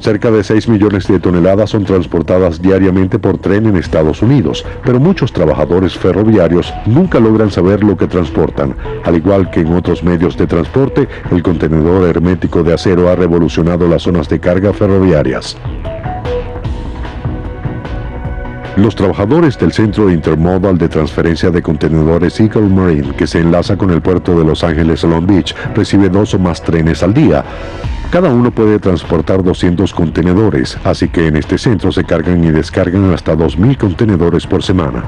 Cerca de 6 millones de toneladas son transportadas diariamente por tren en Estados Unidos, pero muchos trabajadores ferroviarios nunca logran saber lo que transportan. Al igual que en otros medios de transporte, el contenedor hermético de acero ha revolucionado las zonas de carga ferroviarias. Los trabajadores del Centro Intermodal de Transferencia de Contenedores Eagle Marine, que se enlaza con el puerto de Los Ángeles Long Beach, recibe 2 o más trenes al día. Cada uno puede transportar 200 contenedores, así que en este centro se cargan y descargan hasta 2.000 contenedores por semana.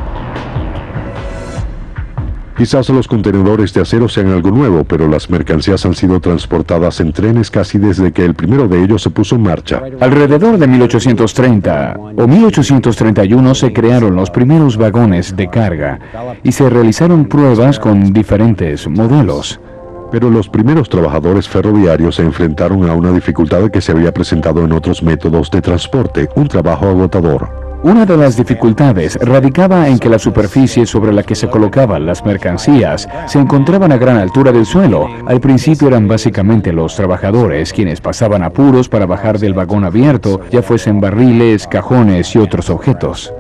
Quizás los contenedores de acero sean algo nuevo, pero las mercancías han sido transportadas en trenes casi desde que el primero de ellos se puso en marcha. Alrededor de 1830 o 1831 se crearon los primeros vagones de carga y se realizaron pruebas con diferentes modelos. Pero los primeros trabajadores ferroviarios se enfrentaron a una dificultad que se había presentado en otros métodos de transporte, un trabajo agotador. Una de las dificultades radicaba en que la superficie sobre la que se colocaban las mercancías se encontraban a gran altura del suelo. Al principio eran básicamente los trabajadores quienes pasaban apuros para bajar del vagón abierto, ya fuesen barriles, cajones y otros objetos.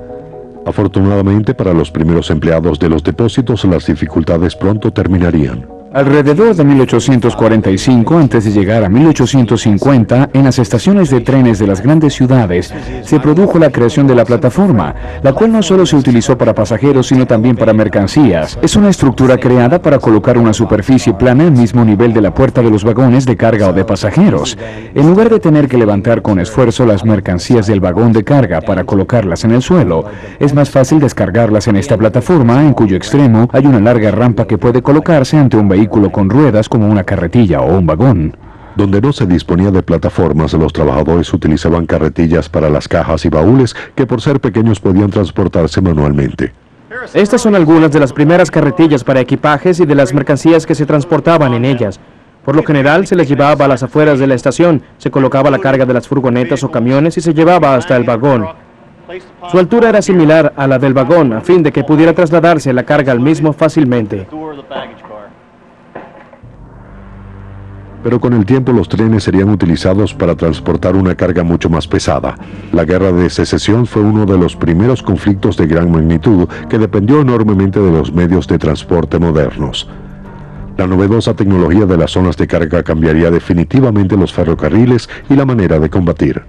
Afortunadamente para los primeros empleados de los depósitos, las dificultades pronto terminarían. Alrededor de 1845, antes de llegar a 1850, en las estaciones de trenes de las grandes ciudades, se produjo la creación de la plataforma, la cual no solo se utilizó para pasajeros, sino también para mercancías. Es una estructura creada para colocar una superficie plana al mismo nivel de la puerta de los vagones de carga o de pasajeros. En lugar de tener que levantar con esfuerzo las mercancías del vagón de carga para colocarlas en el suelo, es más fácil descargarlas en esta plataforma, en cuyo extremo hay una larga rampa que puede colocarse ante un vehículo con ruedas como una carretilla o un vagón. Donde no se disponía de plataformas, los trabajadores utilizaban carretillas para las cajas y baúles que por ser pequeños podían transportarse manualmente. Estas son algunas de las primeras carretillas para equipajes y de las mercancías que se transportaban en ellas. Por lo general se les llevaba a las afueras de la estación, se colocaba la carga de las furgonetas o camiones y se llevaba hasta el vagón. Su altura era similar a la del vagón, a fin de que pudiera trasladarse la carga al mismo fácilmente. Pero con el tiempo los trenes serían utilizados para transportar una carga mucho más pesada. La Guerra de Secesión fue uno de los primeros conflictos de gran magnitud que dependió enormemente de los medios de transporte modernos. La novedosa tecnología de las zonas de carga cambiaría definitivamente los ferrocarriles y la manera de combatir.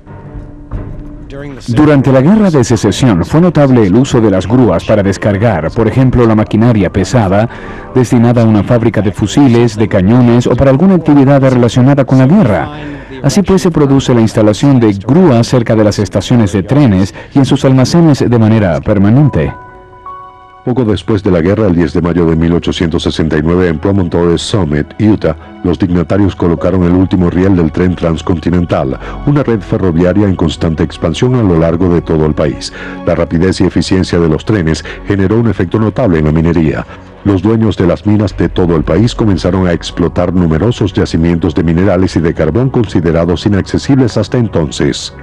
Durante la Guerra de Secesión fue notable el uso de las grúas para descargar, por ejemplo, la maquinaria pesada destinada a una fábrica de fusiles, de cañones o para alguna actividad relacionada con la guerra. Así pues se produce la instalación de grúas cerca de las estaciones de trenes y en sus almacenes de manera permanente. Poco después de la guerra, el 10 de mayo de 1869, en Promontory Summit, Utah, los dignatarios colocaron el último riel del tren transcontinental, una red ferroviaria en constante expansión a lo largo de todo el país. La rapidez y eficiencia de los trenes generó un efecto notable en la minería. Los dueños de las minas de todo el país comenzaron a explotar numerosos yacimientos de minerales y de carbón considerados inaccesibles hasta entonces.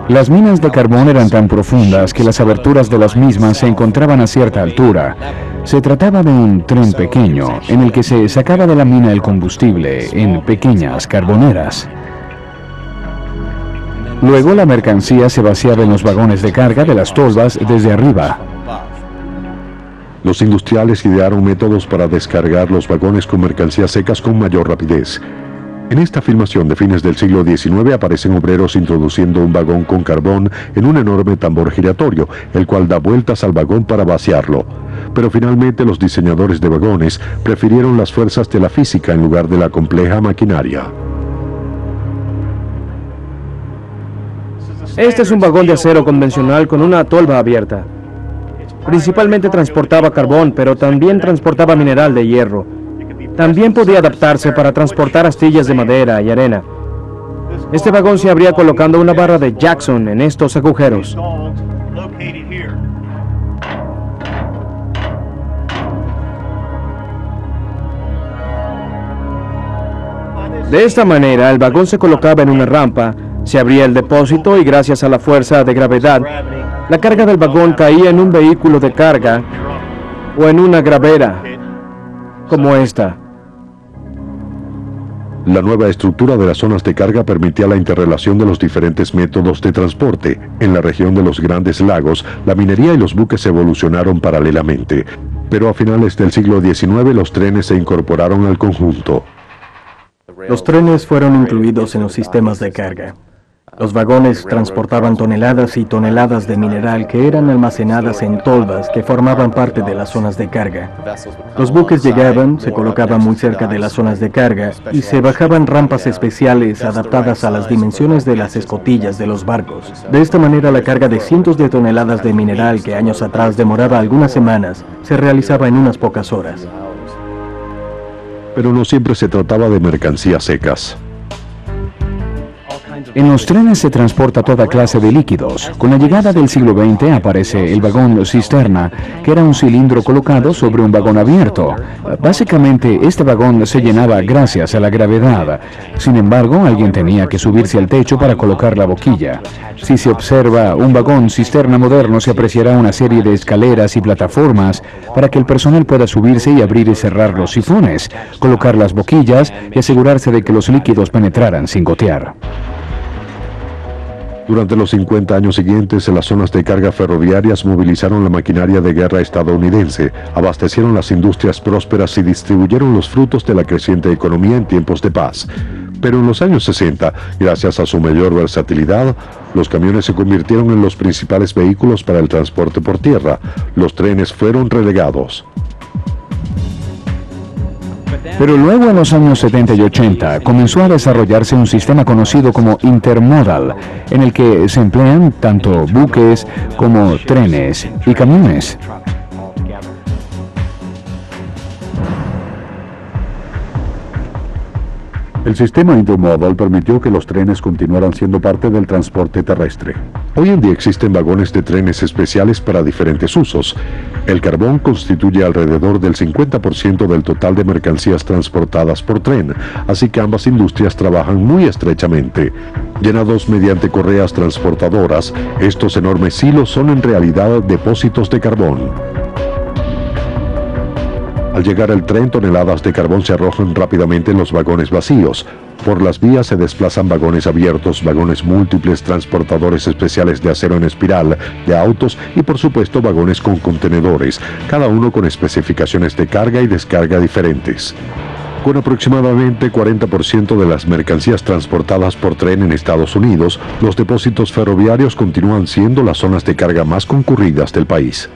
Las minas de carbón eran tan profundas que las aberturas de las mismas se encontraban a cierta altura. Se trataba de un tren pequeño en el que se sacaba de la mina el combustible en pequeñas carboneras. Luego la mercancía se vaciaba en los vagones de carga de las tolvas desde arriba. Los industriales idearon métodos para descargar los vagones con mercancías secas con mayor rapidez. En esta filmación de fines del siglo XIX aparecen obreros introduciendo un vagón con carbón en un enorme tambor giratorio, el cual da vueltas al vagón para vaciarlo. Pero finalmente los diseñadores de vagones prefirieron las fuerzas de la física en lugar de la compleja maquinaria. Este es un vagón de acero convencional con una tolva abierta. Principalmente transportaba carbón, pero también transportaba mineral de hierro. También podía adaptarse para transportar astillas de madera y arena. Este vagón se abría colocando una barra de Jackson en estos agujeros. De esta manera, el vagón se colocaba en una rampa, se abría el depósito y gracias a la fuerza de gravedad, la carga del vagón caía en un vehículo de carga o en una gravera, como esta. La nueva estructura de las zonas de carga permitía la interrelación de los diferentes métodos de transporte. En la región de los Grandes Lagos, la minería y los buques evolucionaron paralelamente. Pero a finales del siglo XIX los trenes se incorporaron al conjunto. Los trenes fueron incluidos en los sistemas de carga. Los vagones transportaban toneladas y toneladas de mineral que eran almacenadas en tolvas que formaban parte de las zonas de carga. Los buques llegaban, se colocaban muy cerca de las zonas de carga y se bajaban rampas especiales adaptadas a las dimensiones de las escotillas de los barcos. De esta manera la carga de cientos de toneladas de mineral que años atrás demoraba algunas semanas se realizaba en unas pocas horas. Pero no siempre se trataba de mercancías secas. En los trenes se transporta toda clase de líquidos. Con la llegada del siglo XX aparece el vagón cisterna, que era un cilindro colocado sobre un vagón abierto. Básicamente, este vagón se llenaba gracias a la gravedad. Sin embargo, alguien tenía que subirse al techo para colocar la boquilla. Si se observa un vagón cisterna moderno, se apreciará una serie de escaleras y plataformas para que el personal pueda subirse y abrir y cerrar los sifones, colocar las boquillas y asegurarse de que los líquidos penetraran sin gotear. Durante los 50 años siguientes, las zonas de carga ferroviarias movilizaron la maquinaria de guerra estadounidense, abastecieron las industrias prósperas y distribuyeron los frutos de la creciente economía en tiempos de paz. Pero en los años 60, gracias a su mayor versatilidad, los camiones se convirtieron en los principales vehículos para el transporte por tierra. Los trenes fueron relegados. Pero luego en los años 70 y 80 comenzó a desarrollarse un sistema conocido como intermodal, en el que se emplean tanto buques como trenes y camiones. El sistema intermodal permitió que los trenes continuaran siendo parte del transporte terrestre. Hoy en día existen vagones de trenes especiales para diferentes usos. El carbón constituye alrededor del 50% del total de mercancías transportadas por tren, así que ambas industrias trabajan muy estrechamente. Llenados mediante correas transportadoras, estos enormes silos son en realidad depósitos de carbón. Al llegar el tren, toneladas de carbón se arrojan rápidamente en los vagones vacíos. Por las vías se desplazan vagones abiertos, vagones múltiples, transportadores especiales de acero en espiral, de autos y por supuesto vagones con contenedores, cada uno con especificaciones de carga y descarga diferentes. Con aproximadamente 40% de las mercancías transportadas por tren en Estados Unidos, los depósitos ferroviarios continúan siendo las zonas de carga más concurridas del país.